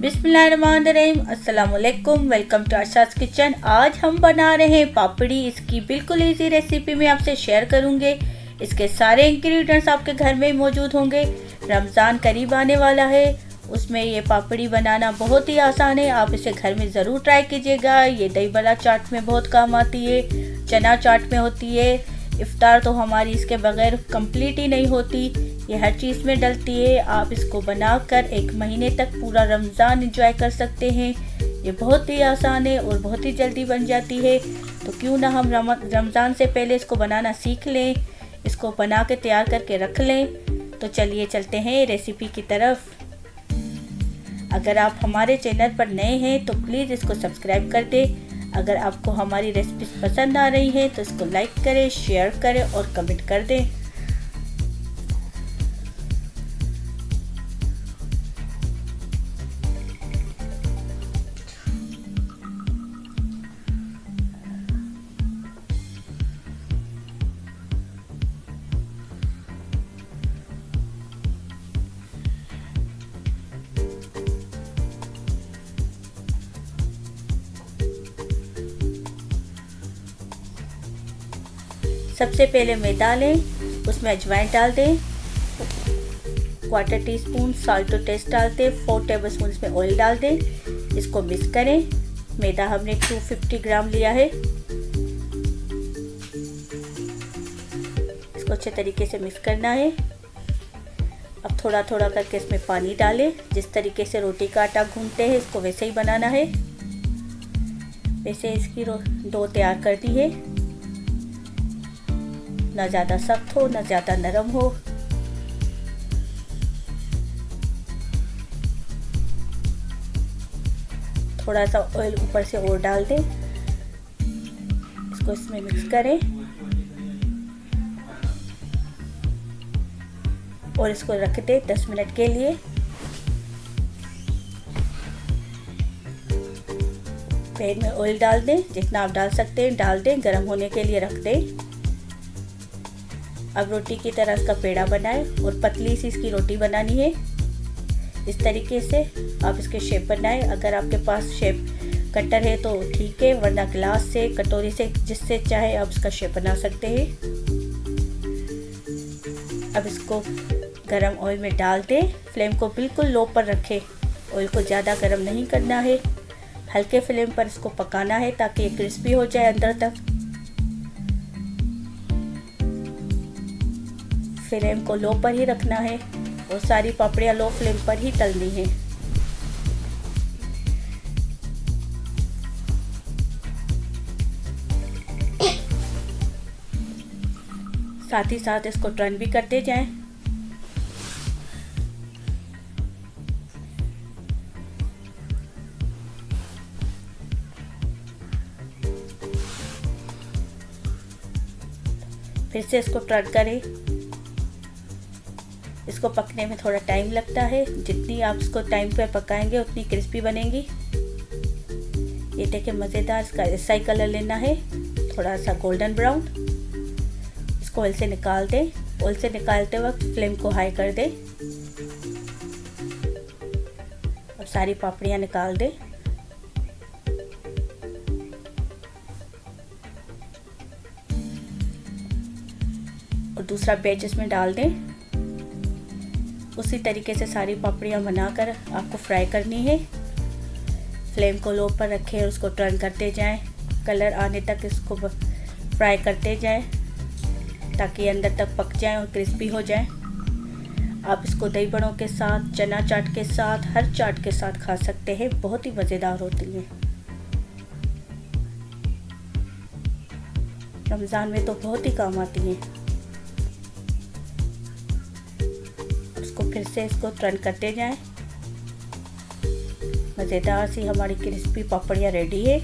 बिस्मिल्लाहिर्रहमानिर्रहीम, अस्सलाम वालेकुम। Welcome to Asha's kitchen. आज हम बना रहे हैं पापड़ी। इसकी बिल्कुल इजी रेसिपी मैं आपसे शेयर करूंगे। इसके सारे इंग्रेडिएंट्स आपके घर में मौजूद होंगे। रमज़ान करीब आने वाला है, उसमें ये पापड़ी बनाना बहुत ही आसान है। आप इसे घर में ज़रूर ट्राई कीजिएगा। ये दही बड़ा चाट में बहुत काम आती है, चना चाट में होती है। इफ्तार तो हमारी इसके बगैर कंप्लीट ही नहीं होती। ये हर चीज़ में डलती है। आप इसको बनाकर 1 महीने तक पूरा रमज़ान एंजॉय कर सकते हैं। ये बहुत ही आसान है और बहुत ही जल्दी बन जाती है। तो क्यों ना हम रमज़ान से पहले इसको बनाना सीख लें, इसको बना के तैयार करके रख लें। तो चलिए चलते हैं रेसिपी की तरफ। अगर आप हमारे चैनल पर नए हैं तो प्लीज़ इसको सब्सक्राइब कर दें। अगर आपको हमारी रेसिपी पसंद आ रही है तो इसको लाइक करें, शेयर करें और कमेंट कर दें। सबसे पहले मैदा लें, उसमें अजवाइन डाल दें, 1/4 टीस्पून साल्ट टू टेस्ट डाल दें, 4 टेबलस्पून इसमें ऑयल डाल दें। इसको मिक्स करें। मैदा हमने 250 ग्राम लिया है। इसको अच्छे तरीके से मिक्स करना है। अब थोड़ा थोड़ा करके इसमें पानी डालें। जिस तरीके से रोटी का आटा गूंथते हैं इसको वैसे ही बनाना है। वैसे इसकी डो तैयार कर दी है। ना ज़्यादा सख्त हो ना ज़्यादा नरम हो। थोड़ा सा ऑयल ऊपर से और डाल दें। इसको इसमें मिक्स करें और इसको रख दें 10 मिनट के लिए। पैन में ऑयल डाल दें, जितना आप डाल सकते हैं डाल दें, गर्म होने के लिए रख दें। अब रोटी की तरह इसका पेड़ा बनाएं और पतली सी इसकी रोटी बनानी है। इस तरीके से आप इसके शेप बनाएं। अगर आपके पास शेप कटर है तो ठीक है, वरना ग्लास से, कटोरी से, जिससे चाहे आप इसका शेप बना सकते हैं। अब इसको गरम ऑयल में डाल दें। फ्लेम को बिल्कुल लो पर रखें। ऑयल को ज़्यादा गरम नहीं करना है, हल्के फ्लेम पर इसको पकाना है ताकि ये क्रिस्पी हो जाए अंदर तक। फ्लेम को लो पर ही रखना है और सारी पापड़ियाँ लो फ्लेम पर ही तलनी है। साथ ही साथ इसको टर्न भी करते जाएं। फिर से इसको टर्न करें। इसको पकने में थोड़ा टाइम लगता है। जितनी आप इसको टाइम पे पकाएंगे उतनी क्रिस्पी बनेगी। ये देखिए मज़ेदार, इसका ऐसा ही कलर लेना है, थोड़ा सा गोल्डन ब्राउन। इसको ऑयल से निकाल दें। ऑयल से निकालते वक्त फ्लेम को हाई कर दें। अब सारी पापड़ियाँ निकाल दें। और दूसरा बैच इसमें डाल दें। उसी तरीके से सारी पापड़ियाँ बनाकर आपको फ्राई करनी है। फ्लेम को लो पर रखें और उसको टर्न करते जाएं। कलर आने तक इसको फ्राई करते जाएं ताकि अंदर तक पक जाएं और क्रिस्पी हो जाएं। आप इसको दही बड़ों के साथ, चना चाट के साथ, हर चाट के साथ खा सकते हैं। बहुत ही मज़ेदार होती हैं। रमज़ान में तो बहुत ही काम आती हैं। फिर से इसको टर्न करते जाएं। मज़ेदार सी हमारी क्रिस्पी पापड़ियाँ रेडी है।